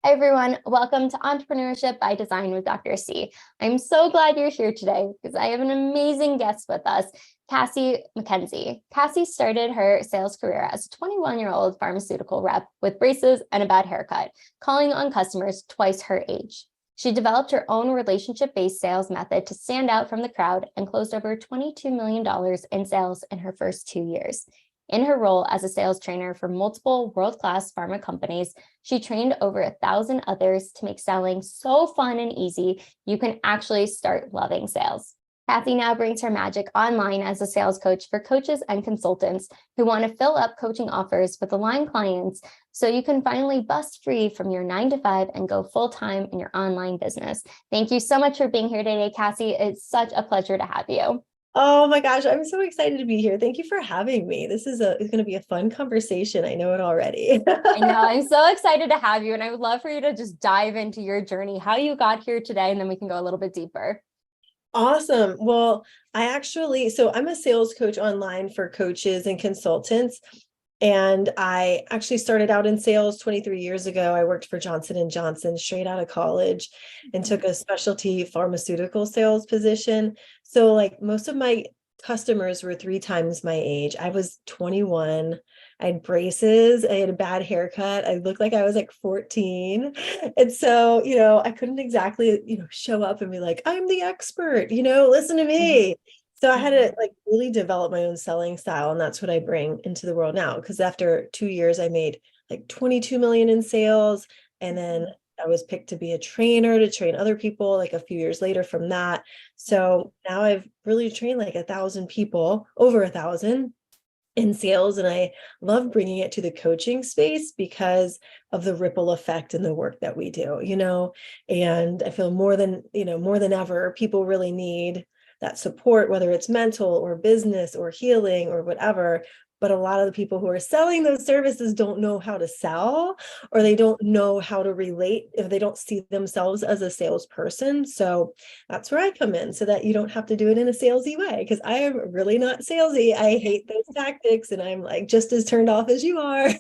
Hi, everyone. Welcome to Entrepreneurship by Design with Dr. C. I'm so glad you're here today because I have an amazing guest with us, Cassie McKenzie. Cassie started her sales career as a 21-year-old pharmaceutical rep with braces and a bad haircut, calling on customers twice her age. She developed her own relationship-based sales method to stand out from the crowd and closed over $22 million in sales in her first 2 years. In her role as a sales trainer for multiple world-class pharma companies, she trained over 1,000 others to make selling so fun and easy, you can actually start loving sales. Cassie now brings her magic online as a sales coach for coaches and consultants who want to fill up coaching offers with aligned clients so you can finally bust free from your 9-to-5 and go full-time in your online business. Thank you so much for being here today, Cassie. It's such a pleasure to have you. Oh my gosh, I'm so excited to be here. Thank you for having me. It's going to be a fun conversation. I know it already. I know, I'm so excited to have you, and I would love for you to just dive into your journey, how you got here today, and then we can go a little bit deeper. Awesome. Well, I'm a sales coach online for coaches and consultants. And I actually started out in sales 23 years ago. I worked for Johnson & Johnson straight out of college and took a specialty pharmaceutical sales position. So like most of my customers were 3 times my age. I was 21. I had braces. I had a bad haircut. I looked like I was like 14. And so, I couldn't exactly, show up and be like, I'm the expert, listen to me. So I had to like really develop my own selling style, and that's what I bring into the world now. Because after 2 years, I made like 22 million in sales, and then I was picked to be a trainer to train other people like a few years later from that. So now I've really trained like 1,000 people, over 1,000 in sales, and I love bringing it to the coaching space because of the ripple effect in the work that we do. And I feel more than ever, people really need that support, whether it's mental or business or healing or whatever. But a lot of the people who are selling those services don't know how to sell, or they don't know how to relate if they don't see themselves as a salesperson. So that's where I come in, so that you don't have to do it in a salesy way, because I am really not salesy. I hate those tactics, and I'm like just as turned off as you are.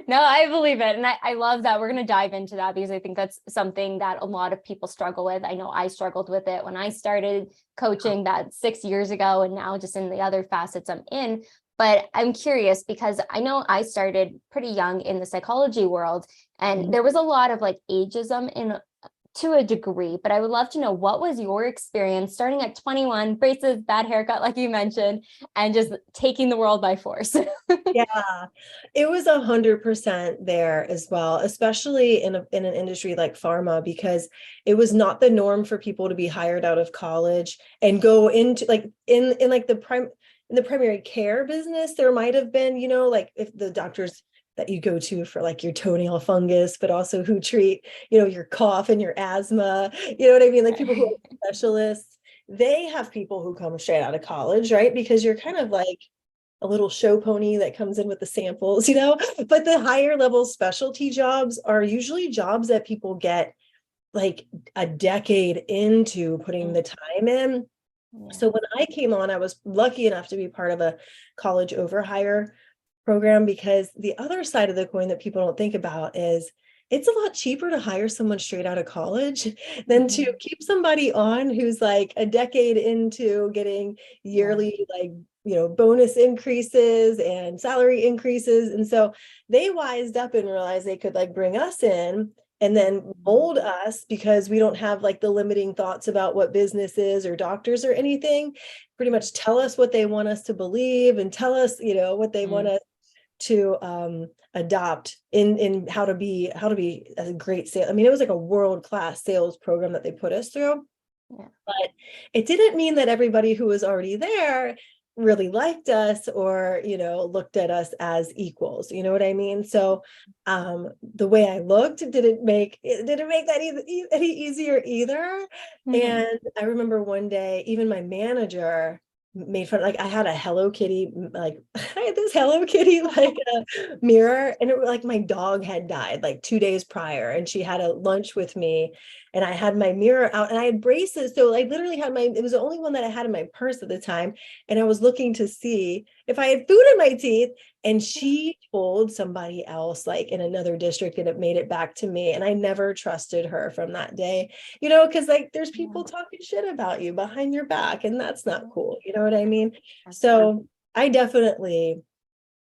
No, I believe it. And I love that. We're going to dive into that because I think that's something that a lot of people struggle with. I know I struggled with it when I started coaching that 6 years ago, and now just in the other facets I'm in. But I'm curious because I know I started pretty young in the psychology world, and there was a lot of like ageism to a degree, but I would love to know, what was your experience starting at 21, braces, bad haircut, like you mentioned, and just taking the world by force? Yeah, it was 100% there as well, especially in an industry like pharma, because it was not the norm for people to be hired out of college and go into like in the primary care business. There might have been, like if the doctors that you go to for like your toenail fungus, but also who treat, your cough and your asthma, you know what I mean? Like people who are specialists, they have people who come straight out of college, right? Because you're kind of like a little show pony that comes in with the samples, but the higher level specialty jobs are usually jobs that people get like a decade into putting the time in. Yeah. So when I came on, I was lucky enough to be part of a college overhire program, because the other side of the coin that people don't think about is it's a lot cheaper to hire someone straight out of college than to keep somebody on who's like a decade into getting yearly bonus increases and salary increases. And so they wised up and realized they could like bring us in and then mold us, because we don't have like the limiting thoughts about what business is or doctors or anything. Pretty much tell us what they want us to believe and tell us, what they want us to adopt in how to be a great sales. I mean, it was like a world-class sales program that they put us through. Yeah. But it didn't mean that everybody who was already there really liked us or, looked at us as equals. You know what I mean? So the way I looked didn't make that any easier either. And I remember one day, even my manager made fun, like I had a Hello Kitty, like I had this Hello Kitty like a mirror, and it was like my dog had died like 2 days prior, and she had a lunch with me, and I had my mirror out and I had braces. So I literally had it was the only one that I had in my purse at the time. And I was looking to see if I had food in my teeth. And she told somebody else, like in another district, and it made it back to me. And I never trusted her from that day, because like there's people talking shit about you behind your back, and that's not cool. You know what I mean? So I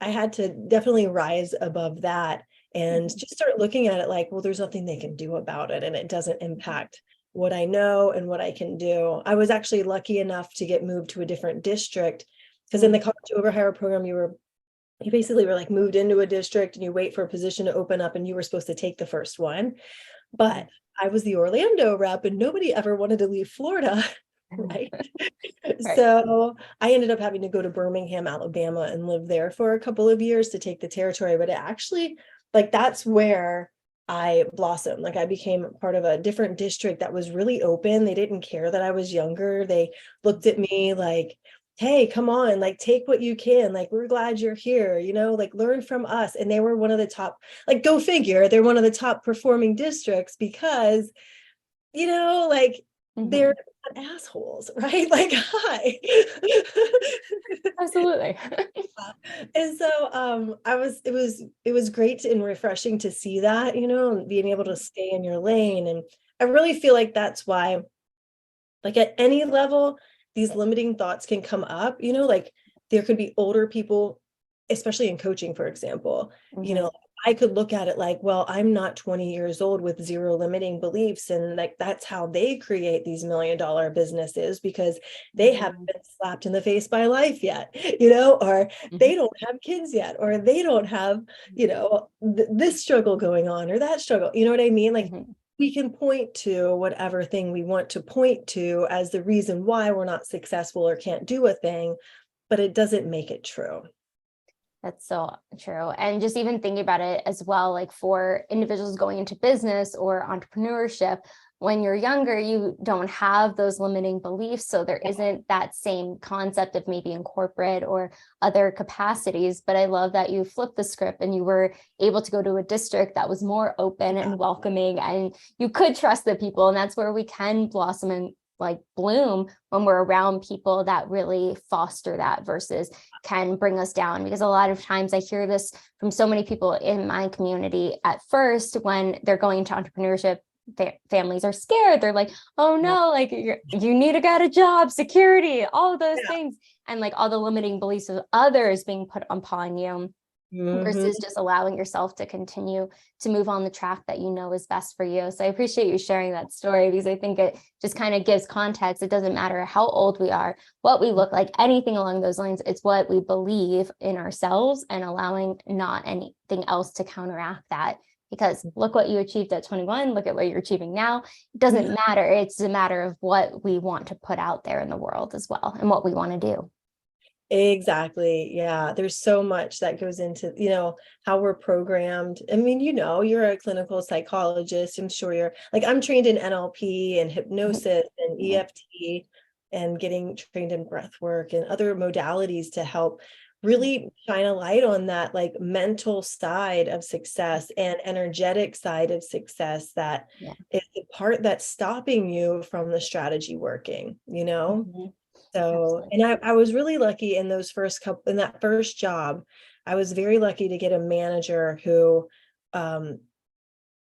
had to definitely rise above that and just start looking at it like, well, there's nothing they can do about it, and it doesn't impact what I know and what I can do. I was actually lucky enough to get moved to a different district, because in the college overhire program, you basically were like moved into a district and you wait for a position to open up and you were supposed to take the first one. But I was the Orlando rep and nobody ever wanted to leave Florida. Right. So I ended up having to go to Birmingham, Alabama, and live there for a couple of years to take the territory. But it actually, like, that's where I blossomed. Like, I became part of a different district that was really open. They didn't care that I was younger. They looked at me like, hey, come on, like, take what you can. Like, we're glad you're here, like, learn from us. And they were one of the top, like, go figure, they're one of the top performing districts because, like, they're not assholes, right? Like, hi. Absolutely. And so it was great and refreshing to see that, and being able to stay in your lane. And I really feel like that's why, like, at any level, these limiting thoughts can come up, like there could be older people, especially in coaching, for example, I could look at it like, well, I'm not 20 years old with zero limiting beliefs. And like, that's how they create these $1 million businesses, because they haven't been slapped in the face by life yet, or they don't have kids yet, or they don't have, this struggle going on or that struggle. You know what I mean? Like, we can point to whatever thing we want to point to as the reason why we're not successful or can't do a thing, but it doesn't make it true. That's so true. And just even thinking about it as well, like for individuals going into business or entrepreneurship, when you're younger, you don't have those limiting beliefs. So there isn't that same concept of maybe in corporate or other capacities. But I love that you flipped the script and you were able to go to a district that was more open and welcoming, and you could trust the people. And that's where we can blossom and like bloom, when we're around people that really foster that versus can bring us down. Because a lot of times I hear this from so many people in my community at first, when they're going into entrepreneurship, families are scared. They're like, oh no, like you need to get a job, security, all of those things. And like all the limiting beliefs of others being put upon you. Versus just allowing yourself to continue to move on the track that you know is best for you. So I appreciate you sharing that story, because I think it just kind of gives context. It doesn't matter how old we are, what we look like, anything along those lines. It's what we believe in ourselves and allowing not anything else to counteract that. Because look what you achieved at 21, look at what you're achieving now. It doesn't matter. It's a matter of what we want to put out there in the world as well, and what we want to do. Exactly. Yeah. There's so much that goes into, how we're programmed. I mean, you're a clinical psychologist. I'm sure I'm trained in NLP and hypnosis and EFT, and getting trained in breath work and other modalities to help really shine a light on that, like, mental side of success and energetic side of success that is the part that's stopping you from the strategy working, So, and I was really lucky in that first job. I was very lucky to get a manager who,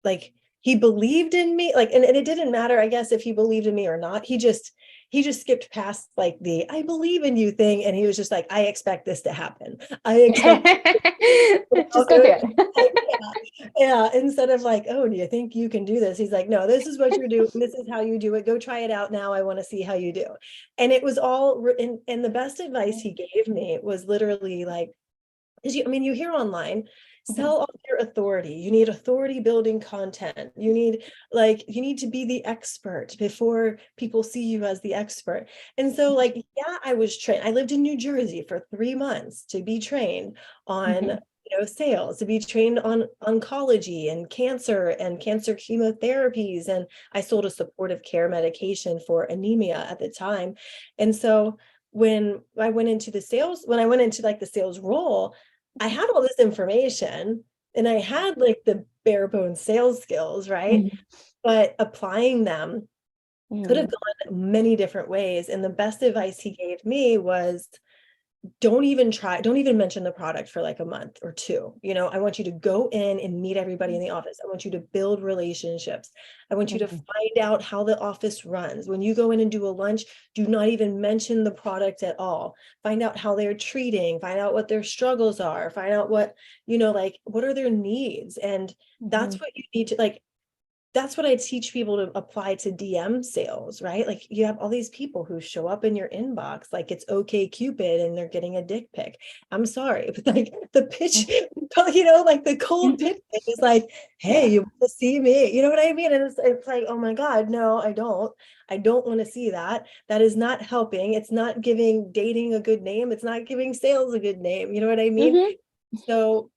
like, he believed in me, like, and it didn't matter, I guess, if he believed in me or not. He just skipped past like the "I believe in you" thing, and he was just like, "I expect this to happen. I expect." Just go do it. Yeah. Instead of like, "Oh, do you think you can do this?" He's like, "No, this is what you're doing. This is how you do it. Go try it out now. I want to see how you do." And it was all and the best advice he gave me was literally like, you hear online, sell off your authority. You need authority building content. You need to be the expert before people see you as the expert. And so, like, I was trained. I lived in New Jersey for 3 months to be trained on sales, to be trained on oncology and cancer chemotherapies. And I sold a supportive care medication for anemia at the time. And so when I went into the sales role, I had all this information and I had like the bare bones sales skills, right? but applying them could have Mhm. gone many different ways. And the best advice he gave me was, don't even mention the product for like a month or two. I want you to go in and meet everybody in the office. I want you to build relationships. I want you to Mhm. find out how the office runs. When you go in and do a lunch, do not even mention the product at all. Find out how they're treating, find out what their struggles are, find out like what are their needs. And that's Mhm. what you need to like that's what I teach people to apply to DM sales, right? Like you have all these people who show up in your inbox like it's okay Cupid and they're getting a dick pic. I'm sorry, but like the pitch, like the cold Mhm. pitch is like, hey, Yeah. you want to see me? You know what I mean? And it's like, oh my God, no, I don't. I don't want to see that. That is not helping. It's not giving dating a good name. It's not giving sales a good name. You know what I mean? Mhm. So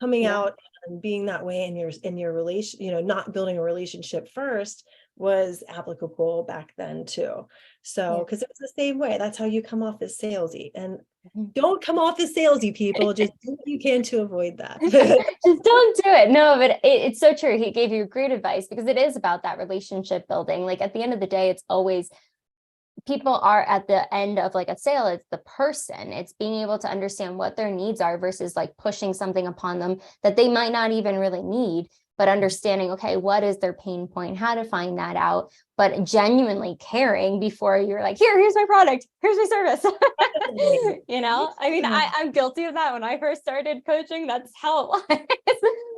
coming Yeah. out and being that way in your relation, not building a relationship first was applicable back then too. So, Yeah. because it was the same way. That's how you come off as salesy. And Mhm. don't come off as salesy, people. Just do what you can to avoid that. Just don't do it. No, but it's so true. He gave you great advice because it is about that relationship building. Like at the end of the day, it's always people are at the end of like a sale. It's the person. It's being able to understand what their needs are versus like pushing something upon them that they might not even really need, but understanding, okay, what is their pain point, how to find that out, but genuinely caring before you're like, here's my product, here's my service. Definitely. I mean, Yeah. I'm guilty of that when I first started coaching. That's how it was.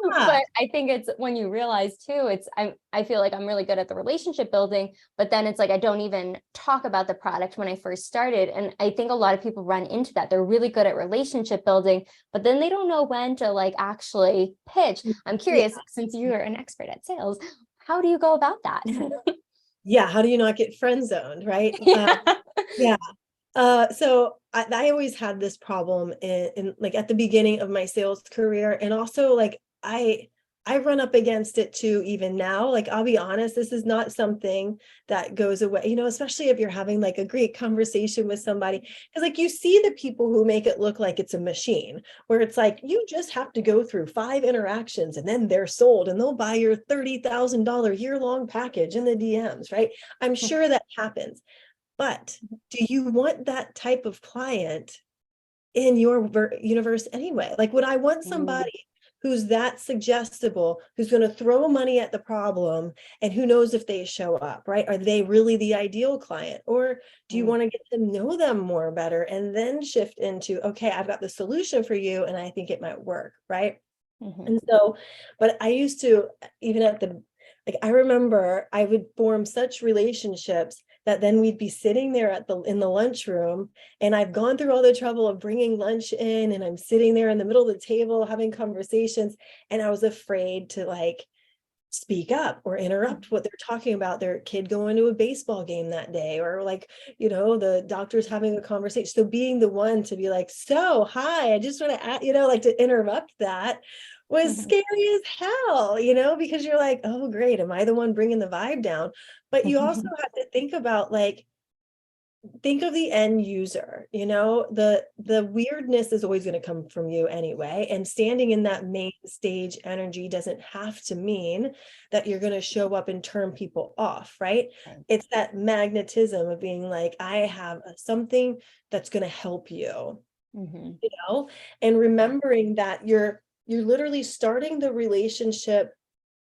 Yeah. But I think it's when you realize too, I feel like I'm really good at the relationship building, but then it's like I don't even talk about the product when I first started. And I think a lot of people run into that. They're really good at relationship building, but then they don't know when to like actually pitch. I'm Yeah. curious, since you're an expert at sales, how do you go about that? Yeah. How do you not get friend zoned, right? Yeah. Yeah. So I always had this problem in like at the beginning of my sales career, and also like I run up against it too even now. Like I'll be honest, this is not something that goes away, especially if you're having like a great conversation with somebody. Because like you see the people who make it look like it's a machine, where it's like you just have to go through 5 interactions and then they're sold and they'll buy your $30,000 year-long package in the DMs, right? I'm sure that happens. But do you want that type of client in your universe anyway? Like, would I want somebody who's that suggestible, who's going to throw money at the problem, and who knows if they show up, right? Are they really the ideal client? Or do you want to get to know them more better and then shift into, okay, I've got the solution for you and I think it might work, right? And so, but I used to, even I remember I would form such relationships that then we'd be sitting there in the lunchroom, and I've gone through all the trouble of bringing lunch in, and I'm sitting there in the middle of the table having conversations, and I was afraid to like speak up or interrupt what they're talking about, their kid going to a baseball game that day, or like, the doctor's having a conversation. So being the one to be like, so hi, I just want to like to interrupt that was scary as hell, because you're like, oh great, am I the one bringing the vibe down? But you also have to think about like, think of the end user, the weirdness is always going to come from you anyway, and standing in that main stage energy doesn't have to mean that you're going to show up and turn people off, right? It's that magnetism of being like, I have something that's going to help you, and remembering that you're literally starting the relationship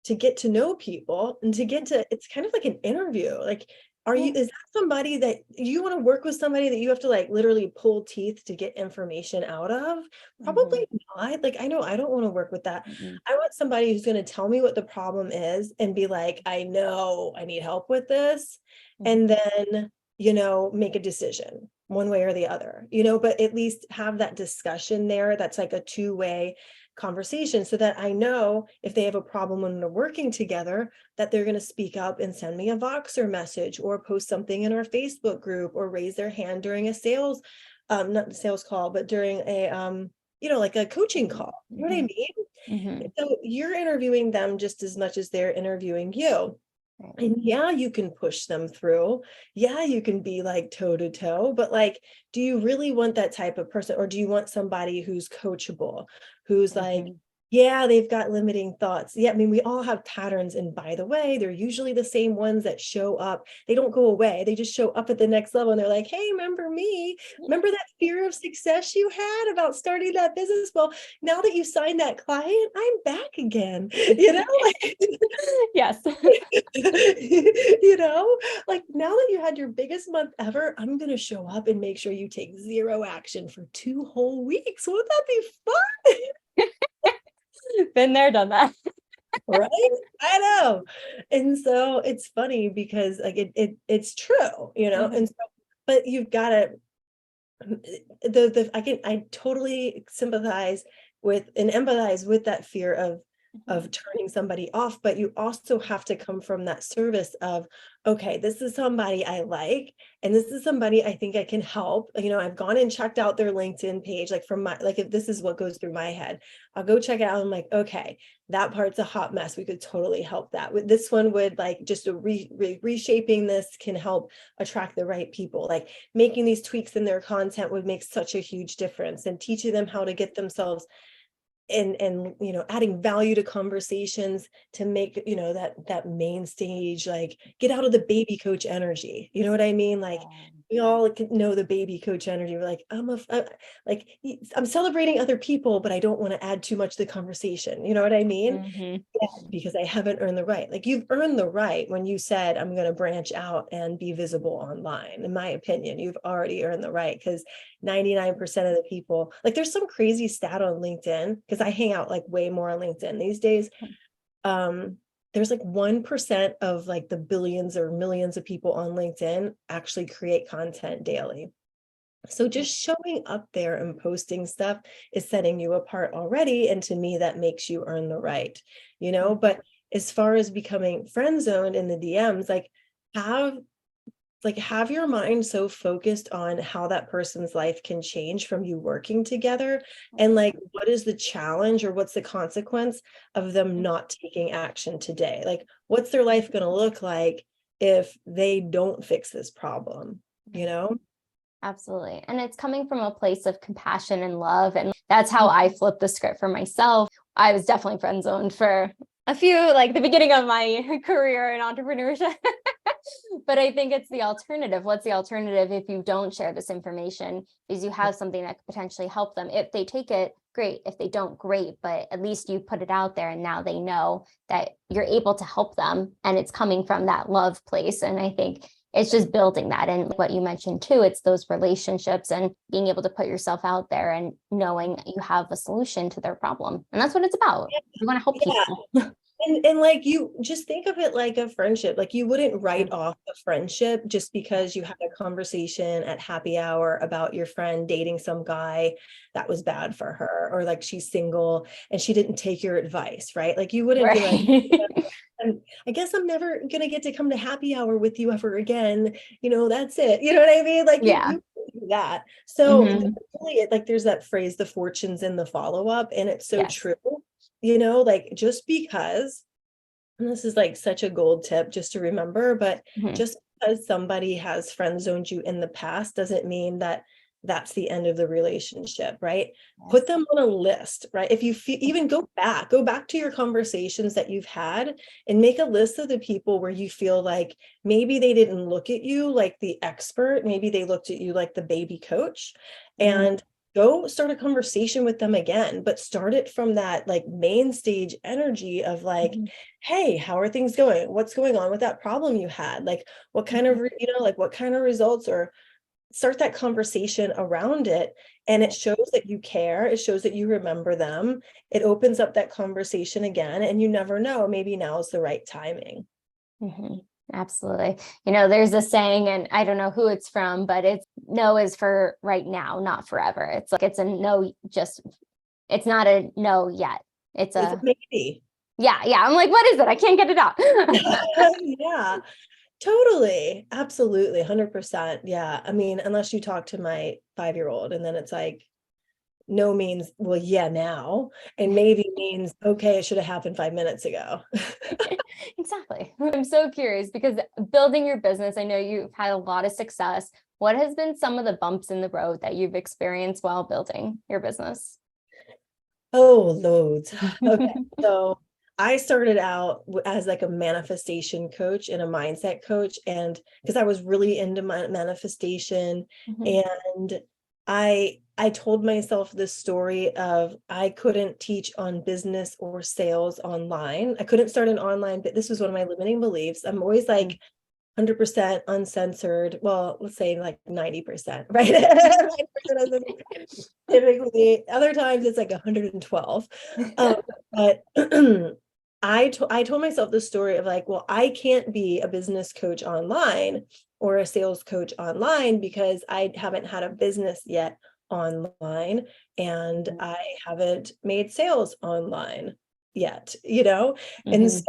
to get to know people, and it's kind of like an interview. Like, is that somebody that you want to work with, somebody that you have to like literally pull teeth to get information out of? Probably not. Like, I know I don't want to work with that. I want somebody who's going to tell me what the problem is and be like, I know I need help with this. And then, make a decision one way or the other, but at least have that discussion there. That's like a two-way conversation, so that I know if they have a problem when we're working together, that they're going to speak up and send me a Voxer message or post something in our Facebook group or raise their hand during a sales, not the sales call, but during a, like a coaching call. You know what I mean? So you're interviewing them just as much as they're interviewing you. And yeah, you can push them through. Yeah, you can be like toe to toe, but like, do you really want that type of person? Or do you want somebody who's coachable, who's like, Yeah, they've got limiting thoughts. Yeah, I mean, we all have patterns. And by the way, they're usually the same ones that show up. They don't go away. They just show up at the next level. And they're like, hey, remember me? Remember that fear of success you had about starting that business? Well, now that you signed that client, I'm back again. Like, Yes. like now that you had your biggest month ever, I'm going to show up and make sure you take zero action for 2 whole weeks. Won't that be fun? Been there, done that. Right? I know. And so it's funny because like it's true, and so, but you've got to I totally sympathize with and empathize with that fear of turning somebody off, but you also have to come from that service of, okay, this is somebody I like, and this is somebody I think I can help. I've gone and checked out their LinkedIn page, like from my, like if this is what goes through my head, I'll go check it out. I'm like, okay, that part's a hot mess. We could totally help that. With this one would like just reshaping this can help attract the right people. Like making these tweaks in their content would make such a huge difference, and teaching them how to get themselves and adding value to conversations to make that main stage, like get out of the baby coach energy. You know what I mean? Like we all know the baby coach energy. We're like, I'm celebrating other people, but I don't want to add too much to the conversation. You know what I mean? Yeah, because I haven't earned the right. Like you've earned the right when you said, I'm going to branch out and be visible online. In my opinion, you've already earned the right, because 99% of the people, like there's some crazy stat on LinkedIn, because I hang out like way more on LinkedIn these days. There's like 1% of like the billions or millions of people on LinkedIn actually create content daily. So just showing up there and posting stuff is setting you apart already. And to me, that makes you earn the right, but as far as becoming friend zoned in the DMs, have your mind so focused on how that person's life can change from you working together, and like what is the challenge or what's the consequence of them not taking action today? Like what's their life going to look like if they don't fix this problem? Absolutely. And it's coming from a place of compassion and love. And that's how I flipped the script for myself. I was definitely friend zoned for a few, like the beginning of my career in entrepreneurship. But I think it's the alternative. What's the alternative if you don't share this information? Is you have something that could potentially help them. If they take it, great. If they don't, great. But at least you put it out there and now they know that you're able to help them, and it's coming from that love place. And I think it's just building that. And what you mentioned too, it's those relationships and being able to put yourself out there and knowing you have a solution to their problem. And that's what it's about. You want to help people. And like, you just think of it like a friendship. Like you wouldn't write off a friendship just because you had a conversation at happy hour about your friend dating some guy that was bad for her, or like she's single and she didn't take your advice, right? Like you wouldn't be like, I guess I'm never gonna get to come to happy hour with you ever again. That's it. You know what I mean? Like you do that. So really, like there's that phrase, the fortune's in the follow-up, and it's so true. Like just because, and this is like such a gold tip just to remember, but just because somebody has friend zoned you in the past doesn't mean that that's the end of the relationship, right? Put them on a list, right? If you even go back to your conversations that you've had and make a list of the people where you feel like maybe they didn't look at you like the expert, maybe they looked at you like the baby coach, and go start a conversation with them again, but start it from that like main stage energy of like, hey, how are things going? What's going on with that problem you had? Like what kind of, like what kind of results, or start that conversation around it. And it shows that you care. It shows that you remember them. It opens up that conversation again, and you never know, maybe now is the right timing. Absolutely. There's a saying, and I don't know who it's from, but it's no is for right now, not forever. It's like, it's a no, it's not a no yet. It's a maybe. Yeah. I'm like, what is it? I can't get it out. Yeah, totally. Absolutely. 100%. Yeah. I mean, unless you talk to my 5-year-old, and then it's like, no means, well, yeah, now, and maybe means, okay, it should have happened 5 minutes ago. Exactly. I'm so curious, because building your business, I know you've had a lot of success. What has been some of the bumps in the road that you've experienced while building your business? Oh, loads. Okay. So I started out as like a manifestation coach and a mindset coach. And because I was really into my manifestation, Mhm. and I told myself this story of I couldn't teach on business or sales online. I couldn't start an online, but this was one of my limiting beliefs. I'm always like 100% uncensored. Well, let's say like 90%, right? 90% uncensored. Typically, other times it's like 112. But I told myself the story of like, well, I can't be a business coach online or a sales coach online because I haven't had a business yet online, and I haven't made sales online yet, And so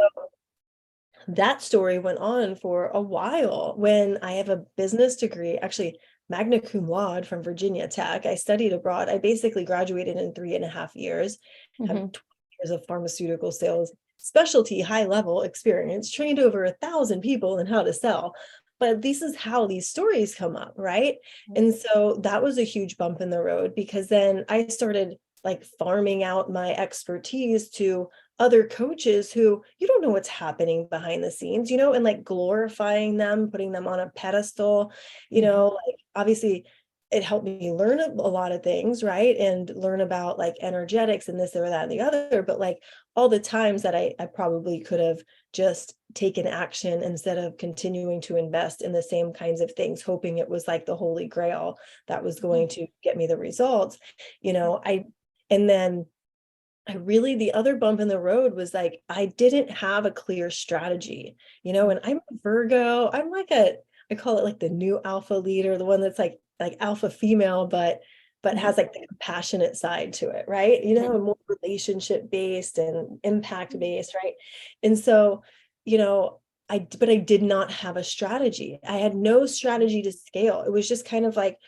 Mhm. that story went on for a while. When I have a business degree, actually magna cum laude from Virginia Tech. I studied abroad. I basically graduated in 3.5 years, have Mhm. 20 years of pharmaceutical sales, specialty, high level experience, trained over 1,000 people in how to sell. But this is how these stories come up, right? And so that was a huge bump in the road, because then I started like farming out my expertise to other coaches who you don't know what's happening behind the scenes, and like glorifying them, putting them on a pedestal, Mhm. like obviously it helped me learn a lot of things, right? And learn about like energetics and this or that and the other. But like all the times that I probably could have just taken action instead of continuing to invest in the same kinds of things, hoping it was like the holy grail that was going to get me the results, and then the other bump in the road was like, I didn't have a clear strategy, and I'm a Virgo. I'm like I call it like the new alpha leader, the one that's like alpha female, but Mhm. has like the compassionate side to it, right? Mhm. More relationship based and impact based, right? And so, you know, but I did not have a strategy. I had no strategy to scale. It was just kind of like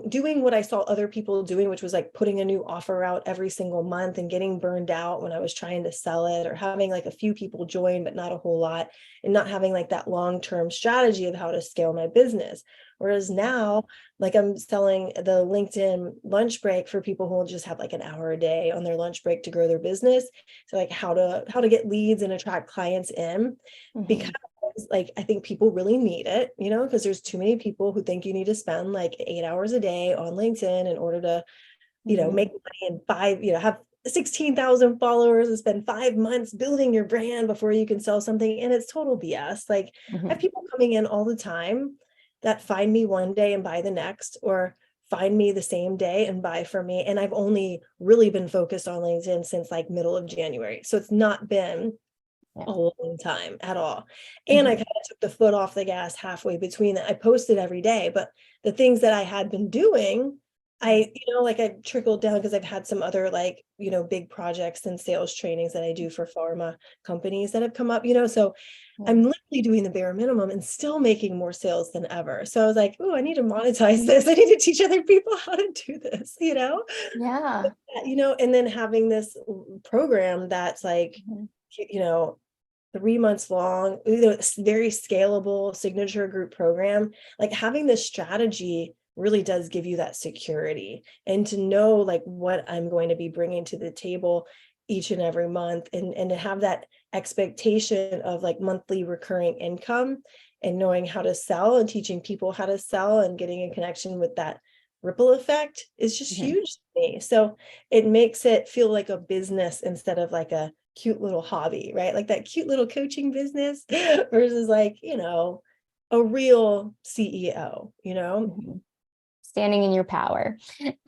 doing what I saw other people doing, which was like putting a new offer out every single month and getting burned out when I was trying to sell it, or having like a few people join, but not a whole lot, and not having like that long-term strategy of how to scale my business. Whereas now, like I'm selling the LinkedIn lunch break for people who will just have like an hour a day on their lunch break to grow their business. So like how to get leads and attract clients in, because Mhm. like I think people really need it, because there's too many people who think you need to spend like 8 hours a day on LinkedIn in order to, Mhm. make money and have 16,000 followers and spend 5 months building your brand before you can sell something. And it's total BS. Like I have Mhm. people coming in all the time that find me one day and buy the next, or find me the same day and buy from me. And I've only really been focused on LinkedIn since like middle of January. So it's not been Yeah. a long time at all. And I Mhm. kind of took the foot off the gas halfway between that. I posted every day, but the things that I had been doing, like I trickled down because I've had some other like, big projects and sales trainings that I do for pharma companies that have come up, so Yeah. I'm literally doing the bare minimum and still making more sales than ever. So I was like, oh, I need to monetize this. I need to teach other people how to do this. Yeah. And then having this program that's like, Mhm. you know, 3 months long, it's very scalable signature group program. Like having this strategy really does give you that security, and to know like what I'm going to be bringing to the table each and every month, and to have that expectation of like monthly recurring income, and knowing how to sell and teaching people how to sell and getting a connection with that ripple effect is just Mhm. huge to me. So it makes it feel like a business instead of like a cute little hobby, right? Like that cute little coaching business versus like, a real CEO. Mhm. Standing in your power.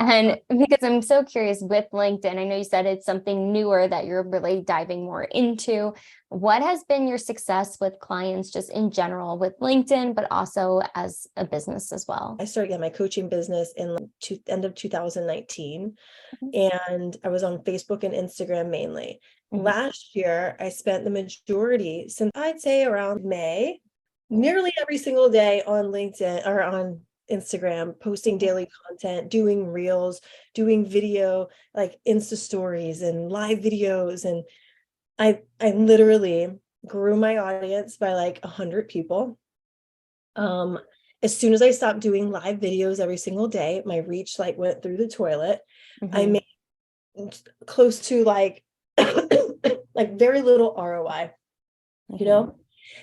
And because I'm so curious with LinkedIn, I know you said it's something newer that you're really diving more into. What has been your success with clients just in general with LinkedIn, but also as a business as well? I started my coaching business in end of 2019, Mhm. and I was on Facebook and Instagram mainly. Mhm. Last year, I spent the majority, since I'd say around May, nearly every single day on LinkedIn or on Instagram, posting Mhm. daily content, doing reels, doing video, like Insta stories and live videos. And I literally grew my audience by like 100 people. Um, as soon as I stopped doing live videos every single day, my reach like went through the toilet. I Mhm. made close to like like very little ROI, you know?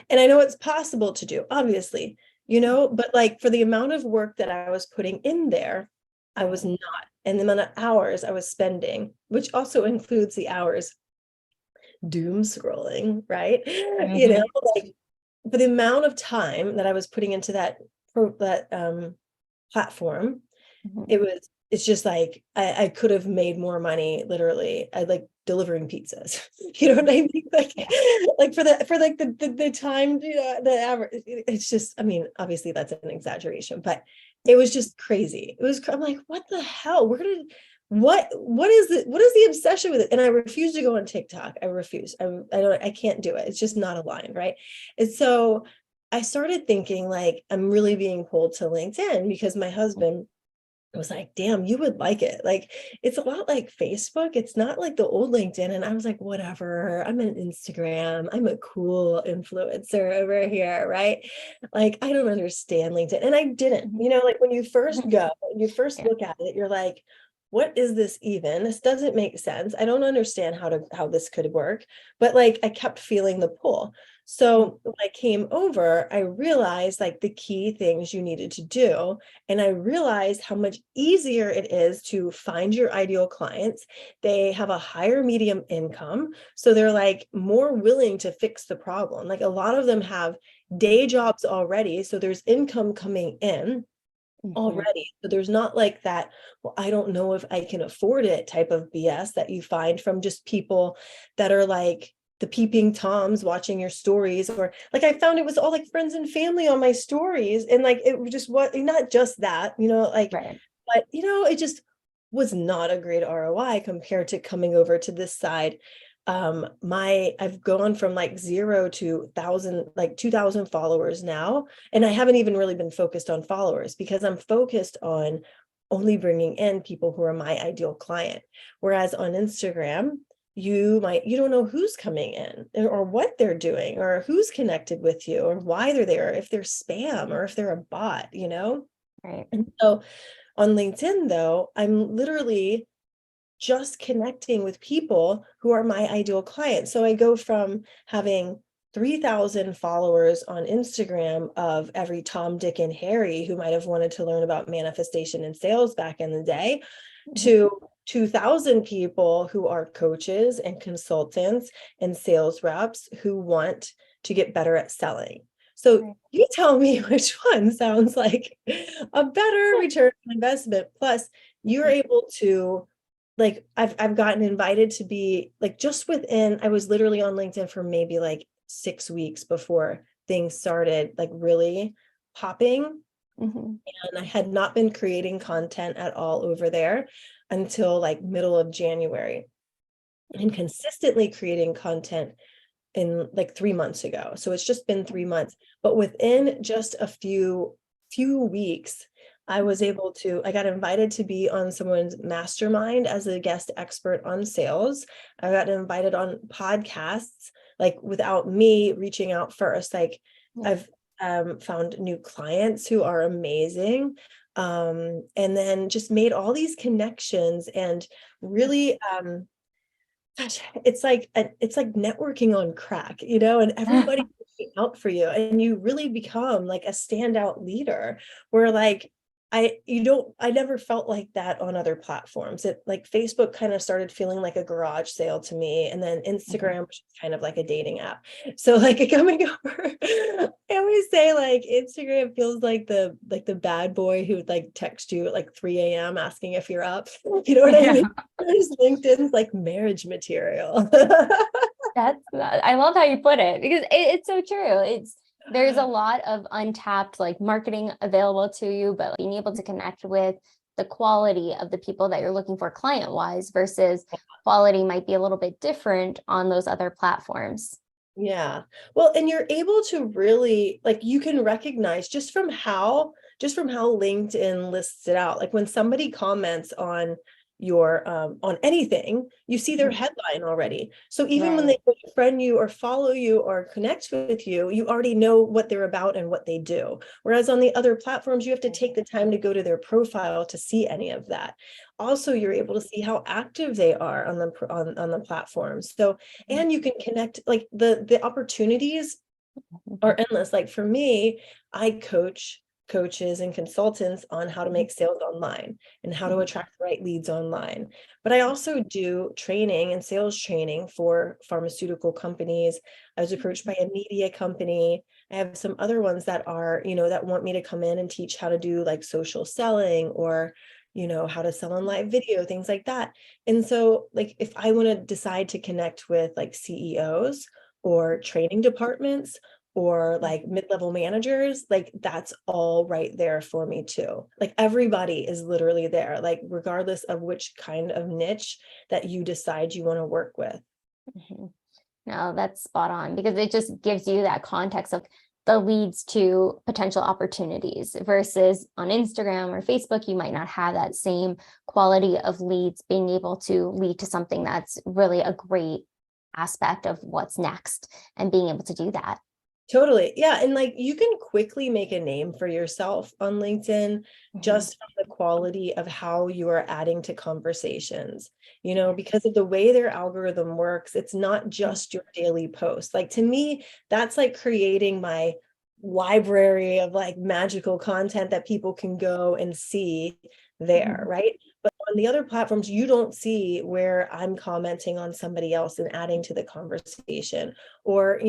And I know it's possible to do, obviously, but like for the amount of work that I was putting in there, I was not. And the amount of hours I was spending, which also includes the hours doom scrolling, right? Like for the amount of time that I was putting into that platform, it's just like I could have made more money literally. I like delivering pizzas. You know what I mean? Like for the time, the average, it's just, I mean, obviously that's an exaggeration, but it was just crazy. I'm like, what the hell? What is the obsession with it? And I refuse to go on TikTok. I refuse. I can't do it. It's just not aligned, right? And so I started thinking like I'm really being pulled to LinkedIn because my husband was like, damn, you would like it. Like, it's a lot like Facebook. It's not like the old LinkedIn. And I was like, whatever, I'm an Instagram. I'm a cool influencer over here, right? Like, I don't understand LinkedIn. And I didn't, like when you first go, you first look at it, you're like, what is this even? This doesn't make sense. I don't understand how this could work. But like, I kept feeling the pull. So when I came over, I realized like the key things you needed to do. And I realized how much easier it is to find your ideal clients. They have a higher medium income. So they're like more willing to fix the problem. Like a lot of them have day jobs already. So there's income coming in already. So there's not like that, well, I don't know if I can afford it type of BS that you find from just people that are like the peeping Toms watching your stories, or like I found it was all like friends and family on my stories. And like it just was not just that, like, but it just was not a great ROI compared to coming over to this side. I've gone from like 0 to 1,000, like 2,000 followers now. And I haven't even really been focused on followers because I'm focused on only bringing in people who are my ideal client. Whereas on Instagram, you don't know who's coming in or what they're doing or who's connected with you or why they're there, if they're spam or if they're a bot, Right. And so on LinkedIn, though, I'm literally just connecting with people who are my ideal clients. So I go from having 3,000 followers on Instagram of every Tom, Dick, and Harry who might have wanted to learn about manifestation and sales back in the day to 2,000 people who are coaches and consultants and sales reps who want to get better at selling. So you tell me which one sounds like a better return on investment. Plus, you're able to, like, I've gotten invited to be like, just within, I was literally on LinkedIn for maybe like 6 weeks before things started like really popping. And I had not been creating content at all over there until like middle of January, and consistently creating content in like 3 months ago. So it's just been 3 months, but within just a few weeks, I got invited to be on someone's mastermind as a guest expert on sales. I got invited on podcasts, like without me reaching out first. Like I've found new clients who are amazing. And then just made all these connections and really, gosh, it's like networking on crack, and everybody looking out for you, and you really become like a standout leader where like I never felt like that on other platforms. It like Facebook kind of started feeling like a garage sale to me, and then Instagram, which is kind of like a dating app. So like coming over, I always say like Instagram feels like the bad boy who would like text you at like 3 a.m. asking if you're up. You know what I mean? There's LinkedIn's like marriage material. I love how you put it because it's so true. There's a lot of untapped like marketing available to you, but being able to connect with the quality of the people that you're looking for client wise versus quality might be a little bit different on those other platforms. Yeah. Well, and you're able to really like, you can recognize just from how LinkedIn lists it out. Like when somebody comments on your on anything, you see their headline already. So even when Right. they friend you or follow you or connect with you, you already know what they're about and what they do. Whereas on the other platforms, you have to take the time to go to their profile to see any of that. Also, you're able to see how active they are on the platforms. So, and you can connect, like the opportunities are endless. Like for me, I coach coaches and consultants on how to make sales online and how to attract the right leads online. But I also do training and sales training for pharmaceutical companies. I was approached by a media company. I have some other ones that are, that want me to come in and teach how to do like social selling or how to sell on live video, things like that. And so like if I want to decide to connect with like CEOs or training departments or like mid-level managers, like that's all right there for me too. Like everybody is literally there, like regardless of which kind of niche that you decide you want to work with. No, that's spot on, because it just gives you that context of the leads to potential opportunities versus on Instagram or Facebook, you might not have that same quality of leads being able to lead to something that's really a great aspect of what's next and being able to do that. Totally. Yeah. And like you can quickly make a name for yourself on LinkedIn just from the quality of how you are adding to conversations, because of the way their algorithm works. It's not just your daily post. Like to me, that's like creating my library of like magical content that people can go and see there, right? But on the other platforms, you don't see where I'm commenting on somebody else and adding to the conversation or,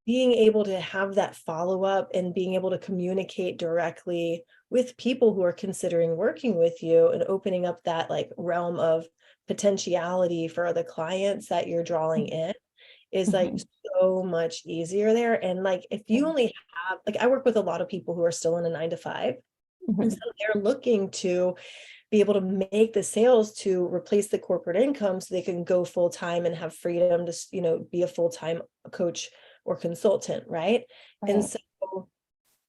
being able to have that follow-up and being able to communicate directly with people who are considering working with you and opening up that like realm of potentiality for the clients that you're drawing in is like so much easier there. And like if you only have, like I work with a lot of people who are still in a 9 to 5, and so they're looking to be able to make the sales to replace the corporate income so they can go full time and have freedom to be a full-time coach or consultant, right? And so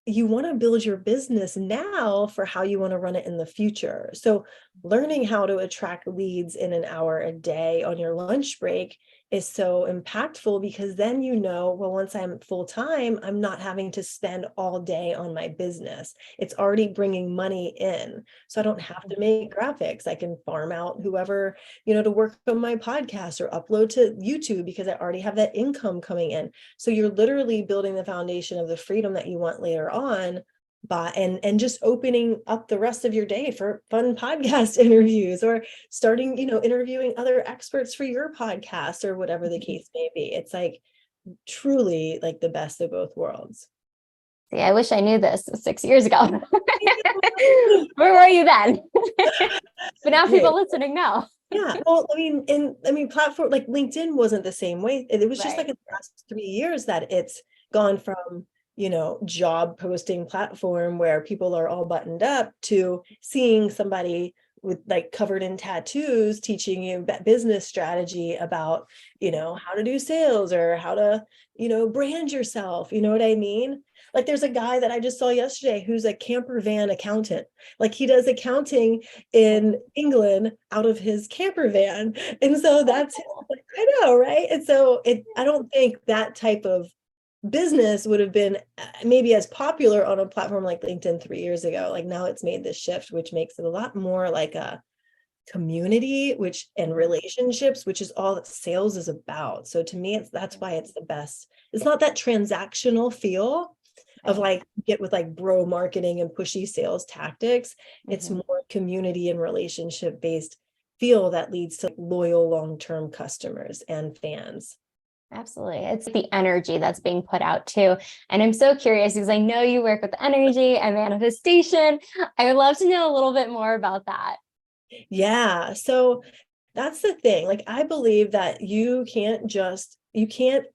you want to build your business now for how you want to run it in the future. So learning how to attract leads in an hour a day on your lunch break is so impactful, because then well, once I'm full time, I'm not having to spend all day on my business. It's already bringing money in. So I don't have to make graphics. I can farm out whoever, to work on my podcast or upload to YouTube because I already have that income coming in. So you're literally building the foundation of the freedom that you want later on and just opening up the rest of your day for fun podcast interviews or starting, interviewing other experts for your podcast or whatever the case may be. It's like truly like the best of both worlds. See, I wish I knew this 6 years ago. Where were you then? But now people listening know. Yeah. Well, platform like LinkedIn wasn't the same way. It was just like in the last 3 years that it's gone from, job posting platform where people are all buttoned up to seeing somebody with like covered in tattoos teaching you business strategy about, how to do sales or how to, brand yourself. You know what I mean? Like there's a guy that I just saw yesterday who's a camper van accountant. Like he does accounting in England out of his camper van. And so that's, I know, right? And so I don't think that type of business would have been maybe as popular on a platform like LinkedIn 3 years ago. Like now it's made this shift, which makes it a lot more like a community, and relationships, which is all that sales is about. So to me, that's why it's the best. It's not that transactional feel of like get with like bro marketing and pushy sales tactics. It's more community and relationship based feel that leads to loyal long-term customers and fans. Absolutely. It's the energy that's being put out too. And I'm so curious because I know you work with energy and manifestation. I would love to know a little bit more about that. Yeah. So that's the thing. Like, I believe that you can't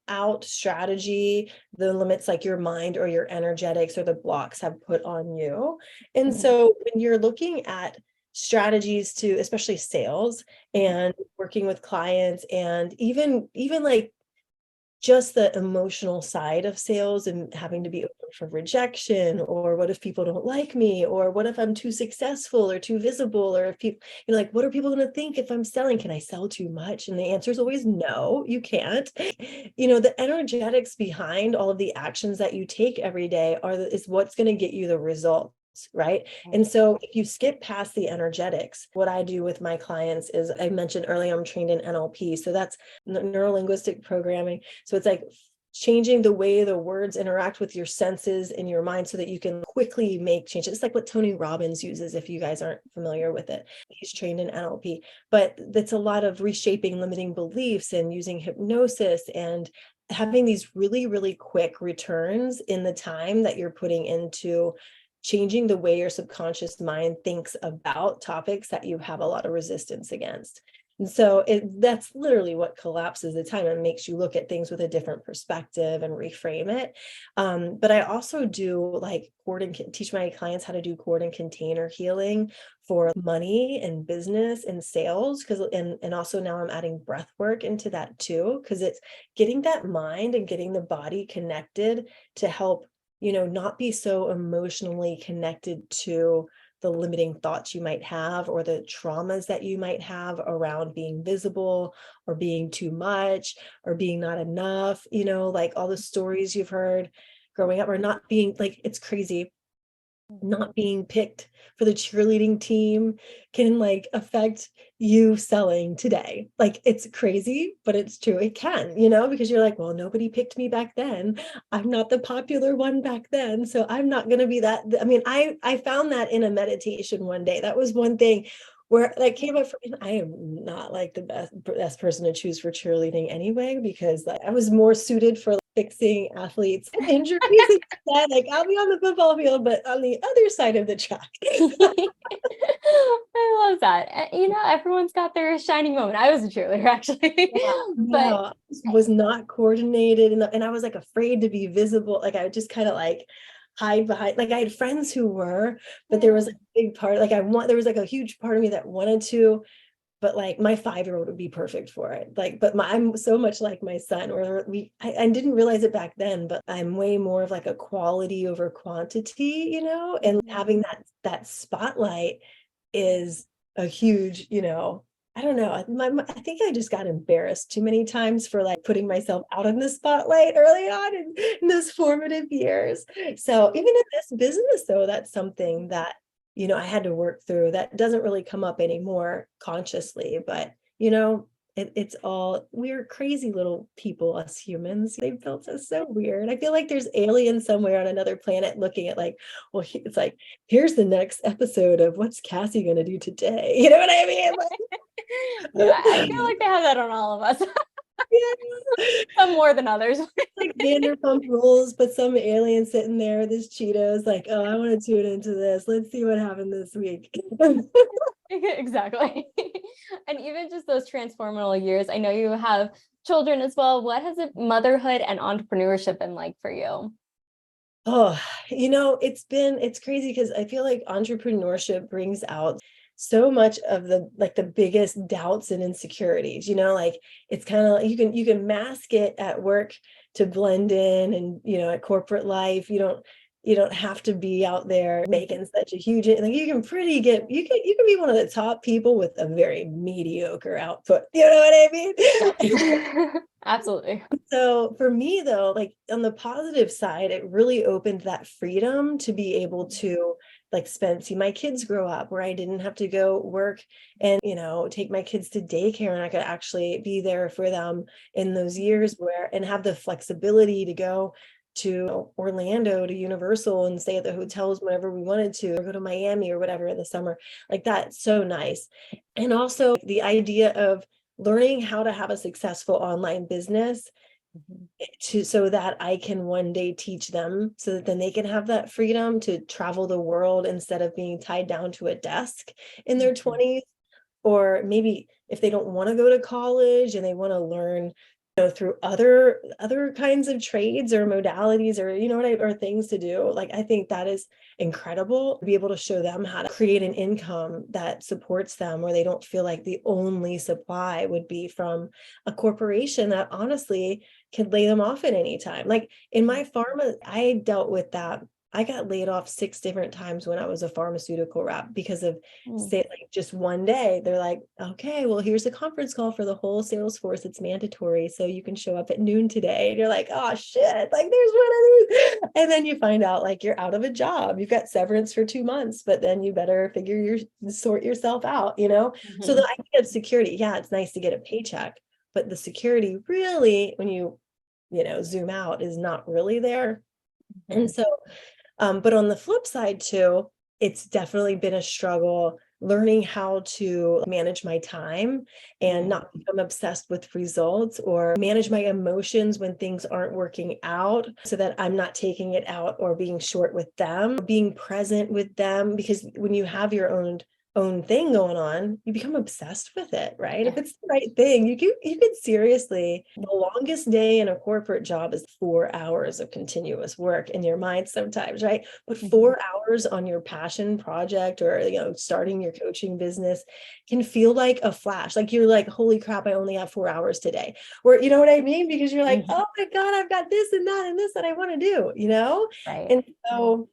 out strategy the limits like your mind or your energetics or the blocks have put on you. And so when you're looking at strategies to, especially sales and working with clients and even like just the emotional side of sales and having to be open for rejection, or what if people don't like me, or what if I'm too successful or too visible, or if people, like, what are people going to think if I'm selling? Can I sell too much? And the answer is always no, you can't. The energetics behind all of the actions that you take every day is what's going to get you the results. Right. And so if you skip past the energetics, what I do with my clients is, I mentioned earlier, I'm trained in NLP. So that's neuro-linguistic programming. So it's like changing the way the words interact with your senses in your mind so that you can quickly make changes. It's like what Tony Robbins uses, if you guys aren't familiar with it. He's trained in NLP, but it's a lot of reshaping limiting beliefs and using hypnosis and having these really, really quick returns in the time that you're putting into changing the way your subconscious mind thinks about topics that you have a lot of resistance against. And so that's literally what collapses the time and makes you look at things with a different perspective and reframe it. But I also do like teach my clients how to do cord and container healing for money and business and sales. And also now I'm adding breath work into that too, because it's getting that mind and getting the body connected to help not be so emotionally connected to the limiting thoughts you might have, or the traumas that you might have around being visible or being too much or being not enough, like all the stories you've heard growing up, or not being, like, it's crazy, not being picked for the cheerleading team can like affect you selling today. Like, it's crazy, but it's true. It can, because you're like, well, nobody picked me back then. I'm not the popular one back then. So I'm not going to be that. I mean, I found that in a meditation one day. That was one thing where that came up for me. I am not like the best person to choose for cheerleading anyway, because like, I was more suited for like, fixing athletes and injuries instead. Like, I'll be on the football field, but on the other side of the track. I love that. Everyone's got their shining moment. I was a cheerleader actually, but I was not coordinated, and I was like afraid to be visible. Like, I would just kind of like hide behind, like I had friends who were, but there was like a big part, like there was like a huge part of me that wanted to, but like my 5-year-old would be perfect for it. Like, but I'm so much like my son, or I didn't realize it back then, but I'm way more of like a quality over quantity, and having that spotlight is a huge, I don't know. I think I just got embarrassed too many times for like putting myself out in the spotlight early on in those formative years. So even in this business, though, that's something that, I had to work through. That doesn't really come up anymore consciously, but, it's all, we're crazy little people, us humans. They built us so weird. I feel like there's aliens somewhere on another planet looking at like, well, it's like, here's the next episode of what's Cassie going to do today? You know what I mean? yeah, I feel like they have that on all of us. Yeah. Some more than others. Like Vanderpump Rules, but some alien sitting there with his Cheetos, like, oh, I want to tune into this. Let's see what happened this week. Exactly. And even just those transformational years, I know you have children as well. What has motherhood and entrepreneurship been like for you? Oh, it's crazy because I feel like entrepreneurship brings out so much of the biggest doubts and insecurities, like it's kind of, you can mask it at work to blend in, and at corporate life, you don't have to be out there making such a huge, like you can be one of the top people with a very mediocre output. You know what I mean? Absolutely. So for me, though, like on the positive side, it really opened that freedom to be able to like see my kids grow up, where I didn't have to go work and, take my kids to daycare, and I could actually be there for them in those years and have the flexibility to go to Orlando, to Universal, and stay at the hotels whenever we wanted to, or go to Miami or whatever in the summer. Like, that's so nice. And also the idea of learning how to have a successful online business so that I can one day teach them, so that then they can have that freedom to travel the world instead of being tied down to a desk in their 20s. Or maybe if they don't want to go to college and they want to learn through other kinds of trades or modalities, or or things to do. Like, I think that is incredible to be able to show them how to create an income that supports them, where they don't feel like the only supply would be from a corporation that honestly could lay them off at any time. Like in my pharma, I dealt with that. I got laid off 6 different times when I was a pharmaceutical rep because of, say, like just one day, they're like, okay, well, here's a conference call for the whole sales force. It's mandatory. So you can show up at noon today. And you're like, oh shit, like there's one of these. And then you find out like you're out of a job. You've got severance for 2 months, but then you better sort yourself out, So the idea of security, yeah, it's nice to get a paycheck, but the security really, when you zoom out, is not really there. And so but on the flip side too, it's definitely been a struggle learning how to manage my time and not become obsessed with results, or manage my emotions when things aren't working out, so that I'm not taking it out or being short with them, being present with them. Because when you have your own thing going on, you become obsessed with it, right? If it's the right thing, you could seriously, the longest day in a corporate job is 4 hours of continuous work in your mind sometimes, right? But 4 hours on your passion project, or starting your coaching business, can feel like a flash. Like you're like, holy crap, I only have 4 hours today. Or you know what I mean? Because you're like, oh my God, I've got this and that and this that I want to do, Right. And so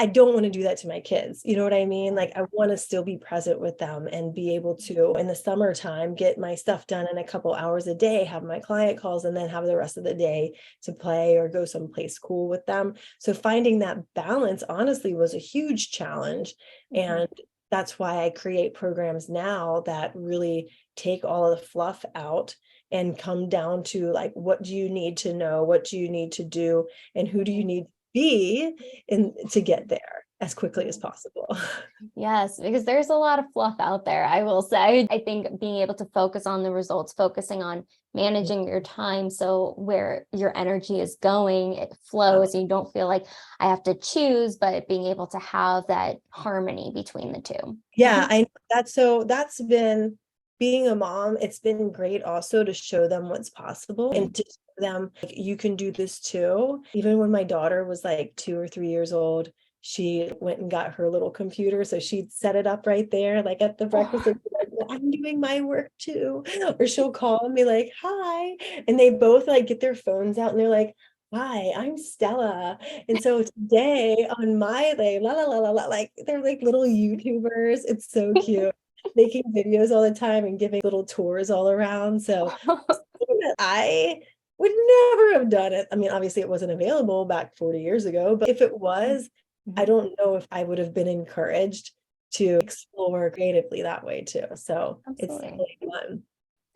I don't want to do that to my kids. You know what I mean? Like, I want to still be present with them and be able to, in the summertime, get my stuff done in a couple hours a day, have my client calls, and then have the rest of the day to play or go someplace cool with them. So finding that balance, honestly, was a huge challenge. And that's why I create programs now that really take all of the fluff out and come down to like, what do you need to know? What do you need to do? And who do you need be in to get there as quickly as possible. Yes, because there's a lot of fluff out there, I will say. I think being able to focus on the results, focusing on managing your time, so where your energy is going, it flows, and you don't feel like I have to choose, but being able to have that harmony between the two. Yeah, that's been, being a mom, it's been great also to show them what's possible and to show them like, you can do this too. Even when my daughter was like 2 or 3 years old, she went and got her little computer. So she'd set it up right there, like at the breakfast. And be like, well, I'm doing my work too. Or she'll call and be like, hi. And they both like get their phones out and they're like, hi, I'm Stella. And so today on my day, la la la la la, like they're like little YouTubers. It's so cute. Making videos all the time and giving little tours all around. So I would never have done it. I mean, obviously it wasn't available back 40 years ago, but if it was, I don't know if I would have been encouraged to explore creatively that way too. So it's really fun.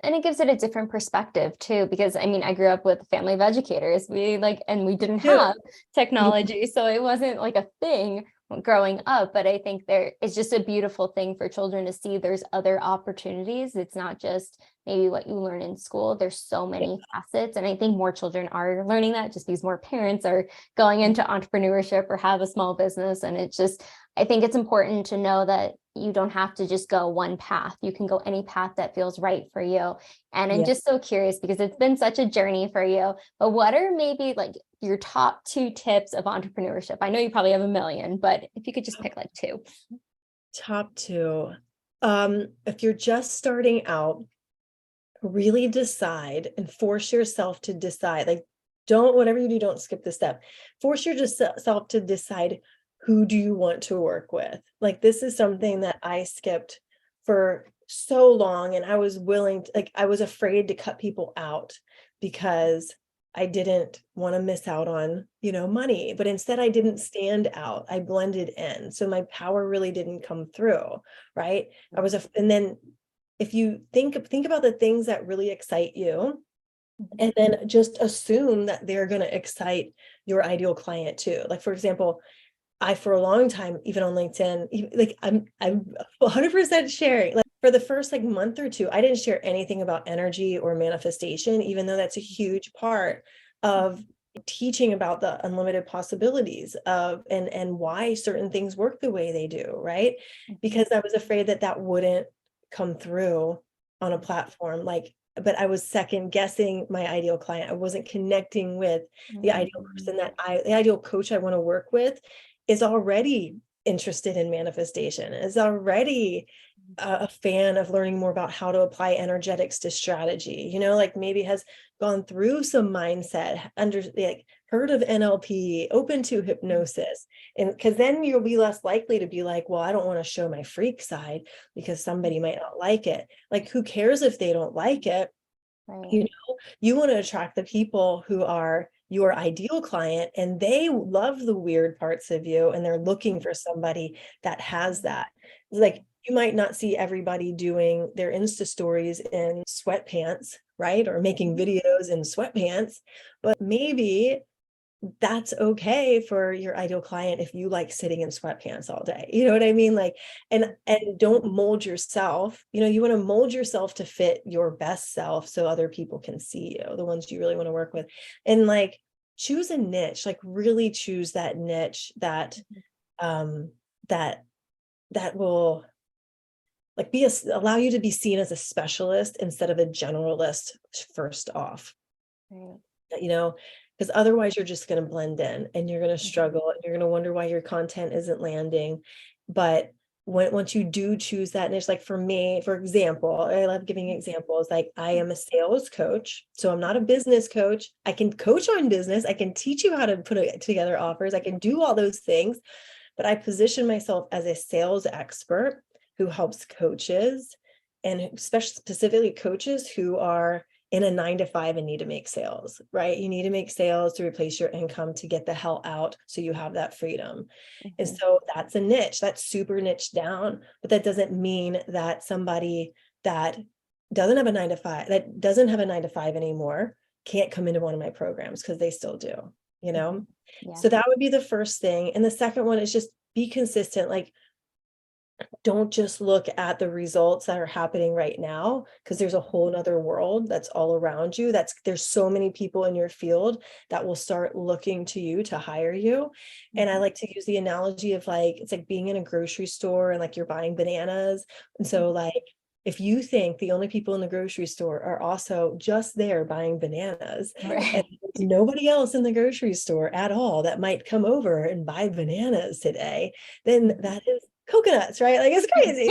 And it gives it a different perspective too, because I mean, I grew up with a family of educators. And we didn't have technology, so it wasn't like a thing growing up. But I think it's just a beautiful thing for children to see there's other opportunities. It's not just maybe what you learn in school. There's so many facets. And I think more children are learning that just because more parents are going into entrepreneurship or have a small business. And I think it's important to know that you don't have to just go one path. You can go any path that feels right for you. And I'm just so curious because it's been such a journey for you, but what are maybe like your top 2 tips of entrepreneurship? I know you probably have a million, but if you could just pick like 2. Top 2. If you're just starting out, really decide and force yourself to decide, like whatever you do, don't skip the step. Force yourself to decide, who do you want to work with? Like, this is something that I skipped for so long, and I was I was afraid to cut people out because I didn't want to miss out on, money, but instead I didn't stand out. I blended in. So my power really didn't come through, right? And then if you think about the things that really excite you, and then just assume that they're going to excite your ideal client too. Like, for example, for a long time, even on LinkedIn, like I'm 100% sharing. Like for the first like month or 2, I didn't share anything about energy or manifestation, even though that's a huge part of teaching about the unlimited possibilities of and why certain things work the way they do, right? Because I was afraid that wouldn't come through on a platform, but I was second guessing my ideal client. I wasn't connecting with the ideal person the ideal coach I want to work with is already interested in manifestation, is already a fan of learning more about how to apply energetics to strategy, maybe has gone through some mindset, heard of NLP, open to hypnosis. And because then you'll be less likely to be like, well, I don't want to show my freak side because somebody might not like it. Like, who cares if they don't like it? Right. You want to attract the people who are your ideal client, and they love the weird parts of you, and they're looking for somebody that has that. Like, you might not see everybody doing their Insta stories in sweatpants, right? Or making videos in sweatpants, but maybe that's okay for your ideal client if you like sitting in sweatpants all day. You know what I mean? Like, and don't mold yourself. You want to mold yourself to fit your best self so other people can see you, the ones you really want to work with. And like, choose a niche, like really choose that niche that that will like allow you to be seen as a specialist instead of a generalist first off. Right. Because otherwise you're just going to blend in and you're going to struggle and you're going to wonder why your content isn't landing. But once you do choose that niche, like for me, for example, I love giving examples. Like, I am a sales coach, so I'm not a business coach. I can coach on business. I can teach you how to put together offers. I can do all those things, but I position myself as a sales expert who helps coaches, and specifically coaches who are in a 9-to-5 and need to make sales, right? You need to make sales to replace your income to get the hell out so you have that freedom. And so that's a niche, that's super niche down, but that doesn't mean that somebody that doesn't have a 9-to-5, that doesn't have a 9-to-5 anymore, can't come into one of my programs, because they still do, Yeah. So that would be the first thing. And the second one is just be consistent. Like, don't just look at the results that are happening right now, because there's a whole nother world that's all around you. There's so many people in your field that will start looking to you to hire you. And I like to use the analogy of like, it's like being in a grocery store and like you're buying bananas. And so like, if you think the only people in the grocery store are also just there buying bananas, Right. and there's nobody else in the grocery store at all that might come over and buy bananas today, then that is coconuts, right? Like, it's crazy.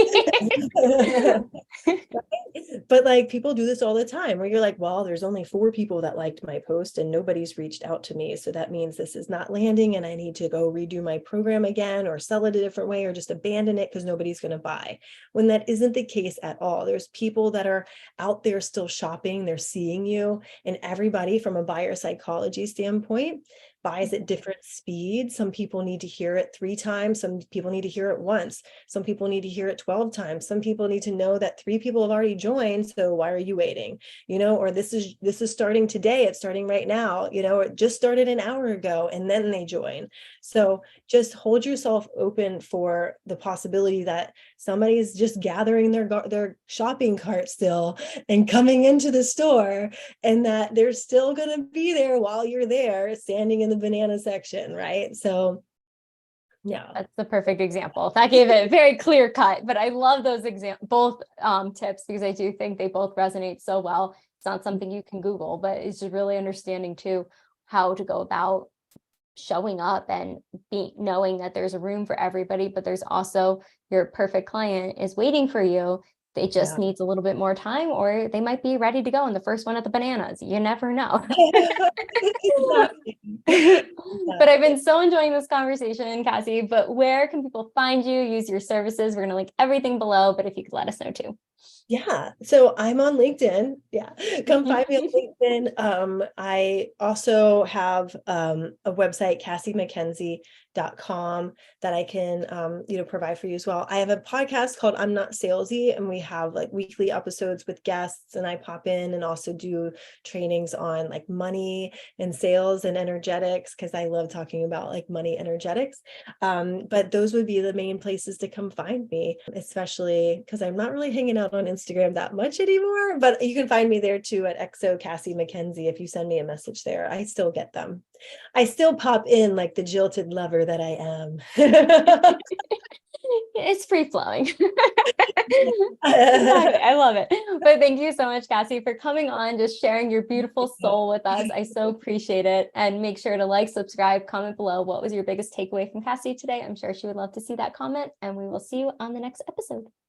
But like, people do this all the time where you're like, well, there's only 4 people that liked my post and nobody's reached out to me, so that means this is not landing and I need to go redo my program again, or sell it a different way, or just abandon it because nobody's going to buy. When that isn't the case at all. There's people that are out there still shopping, they're seeing you, and everybody from a buyer psychology standpoint buys at different speeds. Some people need to hear it 3 times. Some people need to hear it once. Some people need to hear it 12 times. Some people need to know that 3 people have already joined. So why are you waiting? Or this is starting today. It's starting right now. It just started an hour ago, and then they join. So just hold yourself open for the possibility that somebody's just gathering their shopping cart still and coming into the store, and that they're still going to be there while you're there standing in the banana section, right? So yeah, that's the perfect example. That gave it very clear cut, but I love those both tips, because I do think they both resonate so well. It's not something you can Google, but it's just really understanding too how to go about showing up and knowing that there's a room for everybody, but there's also your perfect client is waiting for you. They just needs a little bit more time, or they might be ready to go in the first one at the bananas. You never know. Exactly. But I've been so enjoying this conversation, Cassie, but where can people find you, use your services? We're going to link everything below, but if you could let us know too. Yeah. So I'm on LinkedIn. Yeah. Come find me on LinkedIn. I also have a website, CASSIEMACKENZIEthe.com, that I can, provide for you as well. I have a podcast called I'm Not Salesy, and we have like weekly episodes with guests, and I pop in and also do trainings on like money and sales and energetics, because I love talking about like money energetics. But those would be the main places to come find me, especially because I'm not really hanging out on Instagram that much anymore, but you can find me there too at @CassieMackenzie. If you send me a message there, I still get them. I still pop in like the jilted lover that I am. It's free flowing. I love it. But thank you so much, Cassie, for coming on, just sharing your beautiful soul with us. I so appreciate it. And make sure to like, subscribe, comment below. What was your biggest takeaway from Cassie today? I'm sure she would love to see that comment, and we will see you on the next episode.